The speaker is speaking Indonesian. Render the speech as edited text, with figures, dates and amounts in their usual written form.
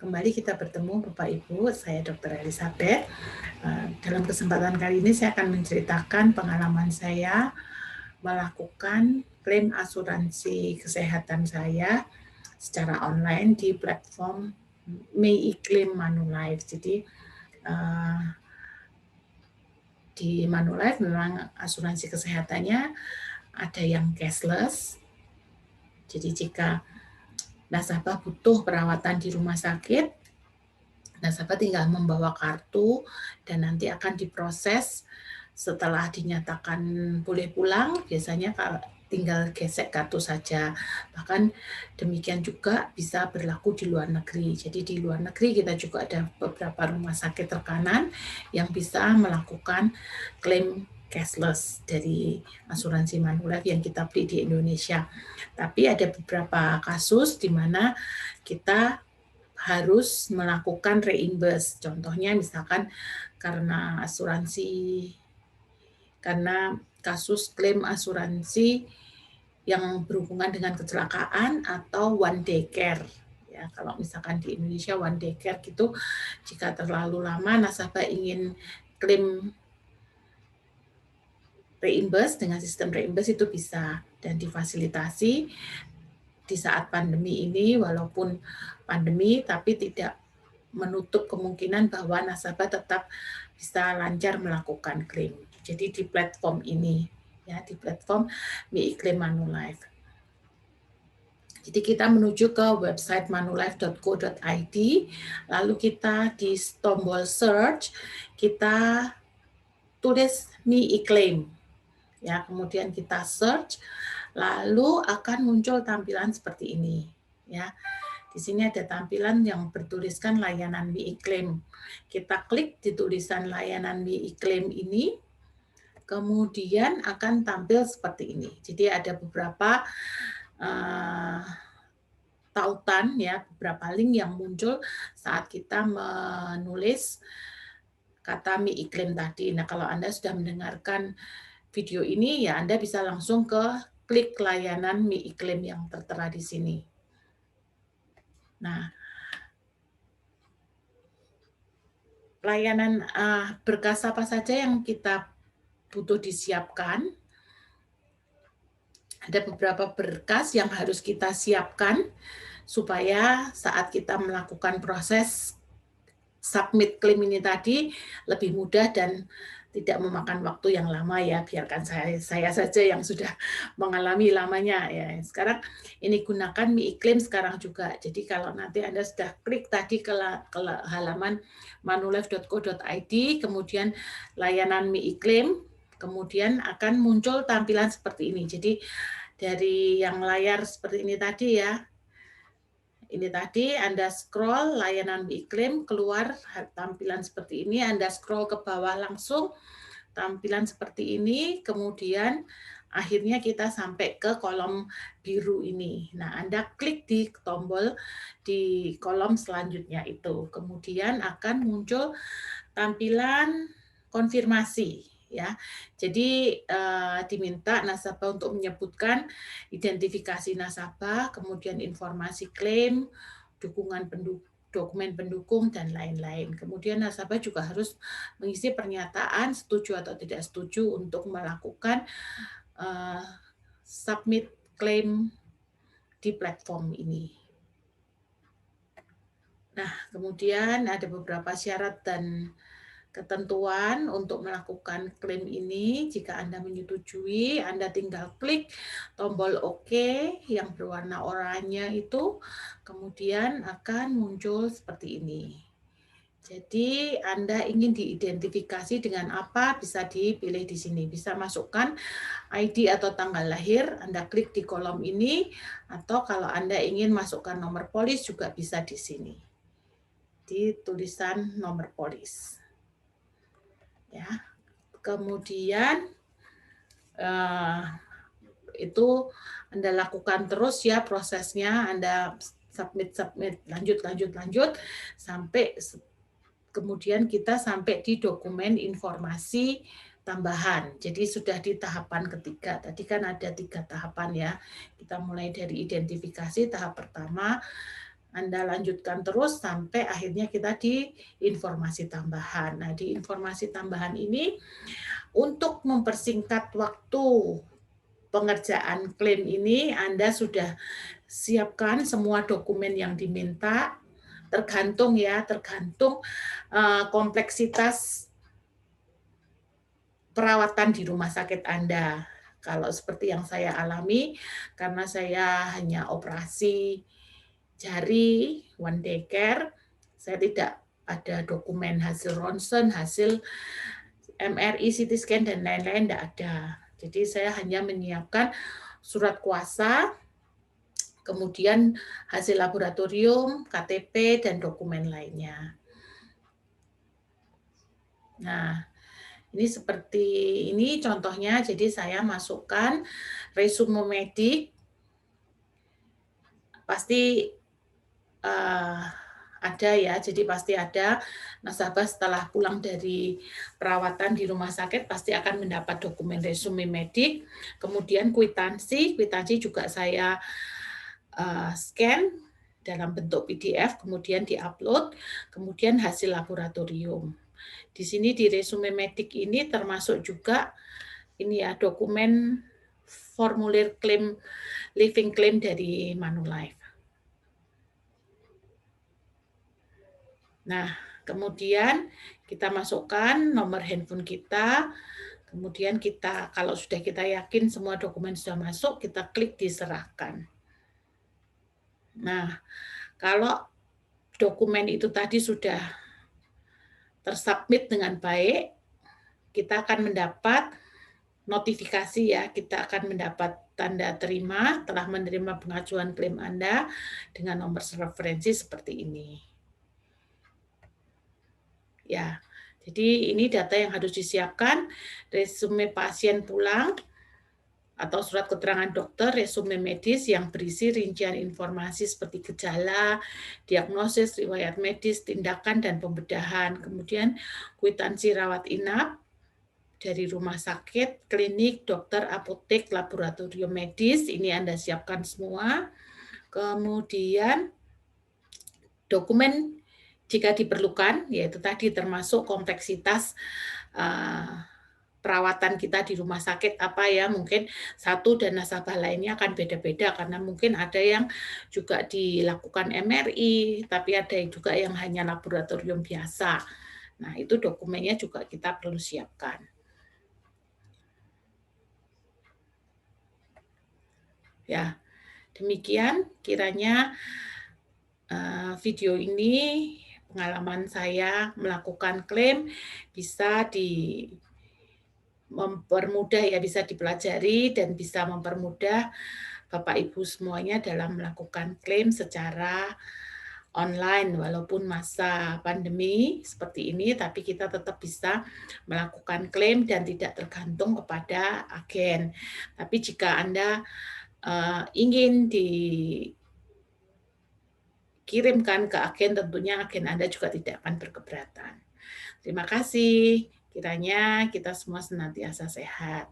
kembali kita bertemu Bapak Ibu, saya Dr. Elizabeth. Dalam kesempatan kali ini saya akan menceritakan pengalaman saya melakukan klaim asuransi kesehatan saya secara online di platform MyIklaim Manulife. Jadi di Manulife memang asuransi kesehatannya ada yang cashless. Jadi jika nasabah butuh perawatan di rumah sakit, nasabah tinggal membawa kartu dan nanti akan diproses. Setelah dinyatakan boleh pulang, biasanya tinggal gesek kartu saja. Bahkan demikian juga bisa berlaku di luar negeri. Jadi di luar negeri kita juga ada beberapa rumah sakit rekanan yang bisa melakukan klaim cashless dari asuransi Manulife yang kita beli di Indonesia. Tapi ada beberapa kasus di mana kita harus melakukan reimburse. Contohnya misalkan karena kasus klaim asuransi yang berhubungan dengan kecelakaan atau one day care. Ya, kalau misalkan di Indonesia one day care gitu, jika terlalu lama nasabah ingin klaim reimburse dengan sistem reimburse itu bisa dan difasilitasi di saat pandemi ini, walaupun pandemi tapi tidak menutup kemungkinan bahwa nasabah tetap bisa lancar melakukan klaim. Jadi di platform ini, ya di platform MyIklaim Manulife. Jadi kita menuju ke website manulife.co.id, lalu kita di tombol search kita tulis MyIklaim. Ya, kemudian kita search, lalu akan muncul tampilan seperti ini. Ya, di sini ada tampilan yang bertuliskan layanan MyIklaim. Kita klik di tulisan layanan MyIklaim ini, kemudian akan tampil seperti ini. Jadi ada beberapa tautan, ya, beberapa link yang muncul saat kita menulis kata MyIklaim tadi. Nah, kalau Anda sudah mendengarkan video ini, ya Anda bisa langsung ke klik layanan MyIklaim yang tertera di sini. Nah, layanan berkas apa saja yang kita butuh disiapkan? Ada beberapa berkas yang harus kita siapkan supaya saat kita melakukan proses submit klaim ini tadi lebih mudah dan tidak memakan waktu yang lama, ya. Biarkan saya saja yang sudah mengalami lamanya, ya. Sekarang ini gunakan MyIklaim sekarang juga. Jadi kalau nanti Anda sudah klik tadi ke halaman manulife.co.id, kemudian layanan MyIklaim, kemudian akan muncul tampilan seperti ini. Jadi dari yang layar seperti ini tadi, ya. Ini tadi Anda scroll layanan MyIklaim, keluar tampilan seperti ini, Anda scroll ke bawah langsung, tampilan seperti ini, kemudian akhirnya kita sampai ke kolom biru ini. Nah, Anda klik di tombol di kolom selanjutnya itu, kemudian akan muncul tampilan konfirmasi, ya. Jadi diminta nasabah untuk menyebutkan identifikasi nasabah, kemudian informasi klaim, dokumen pendukung, dan lain-lain. Kemudian nasabah juga harus mengisi pernyataan setuju atau tidak setuju untuk melakukan submit klaim di platform ini. Nah, kemudian ada beberapa syarat dan ketentuan untuk melakukan klaim ini. Jika Anda menyetujui, Anda tinggal klik tombol OK yang berwarna oranye itu, kemudian akan muncul seperti ini. Jadi Anda ingin diidentifikasi dengan apa, bisa dipilih di sini. Bisa masukkan ID atau tanggal lahir, Anda klik di kolom ini, atau kalau Anda ingin masukkan nomor polis juga bisa di sini, di tulisan nomor polis. Ya, kemudian itu Anda lakukan terus, ya, prosesnya. Anda submit, lanjut sampai kemudian kita sampai di dokumen informasi tambahan. Jadi sudah di tahapan ketiga. Tadi kan ada 3 tahapan, ya. Kita mulai dari identifikasi tahap pertama, Anda lanjutkan terus sampai akhirnya kita di informasi tambahan. Nah, di informasi tambahan ini untuk mempersingkat waktu pengerjaan klaim ini, Anda sudah siapkan semua dokumen yang diminta, tergantung kompleksitas perawatan di rumah sakit Anda. Kalau seperti yang saya alami, karena saya hanya operasi jari, one day care, saya tidak ada dokumen hasil ronsen, hasil MRI, CT scan, dan lain-lain, tidak ada. Jadi saya hanya menyiapkan surat kuasa, kemudian hasil laboratorium, KTP, dan dokumen lainnya. Nah, ini seperti ini contohnya, jadi saya masukkan resume medik, pasti ada ya, jadi pasti ada nasabah setelah pulang dari perawatan di rumah sakit pasti akan mendapat dokumen resume medik, kemudian kwitansi juga saya scan dalam bentuk PDF, kemudian diupload, kemudian hasil laboratorium. Di sini di resume medik ini termasuk juga ini ya dokumen formulir klaim living claim dari Manulife. Nah, kemudian kita masukkan nomor handphone kita, kemudian kita kalau sudah kita yakin semua dokumen sudah masuk, kita klik diserahkan. Nah, kalau dokumen itu tadi sudah tersubmit dengan baik, kita akan mendapat notifikasi ya, kita akan mendapat tanda terima telah menerima pengajuan klaim Anda dengan nomor referensi seperti ini. Ya, jadi ini data yang harus disiapkan, resume pasien pulang, atau surat keterangan dokter, resume medis yang berisi rincian informasi seperti gejala, diagnosis, riwayat medis, tindakan, dan pembedahan. Kemudian kwitansi rawat inap dari rumah sakit, klinik, dokter, apotek, laboratorium medis, ini Anda siapkan semua. Kemudian dokumen jika diperlukan, yaitu tadi termasuk kompleksitas perawatan kita di rumah sakit apa ya, mungkin satu dan nasabah lainnya akan beda-beda karena mungkin ada yang juga dilakukan MRI, tapi ada juga yang hanya laboratorium biasa. Nah, itu dokumennya juga kita perlu siapkan. Ya, demikian kiranya video ini pengalaman saya melakukan klaim bisa mempermudah ya, bisa dipelajari dan bisa mempermudah Bapak Ibu semuanya dalam melakukan klaim secara online walaupun masa pandemi seperti ini, tapi kita tetap bisa melakukan klaim dan tidak tergantung kepada agen. Tapi jika Anda ingin dikirimkan ke agen, tentunya agen Anda juga tidak akan berkeberatan. Terima kasih. Kiranya kita semua senantiasa sehat.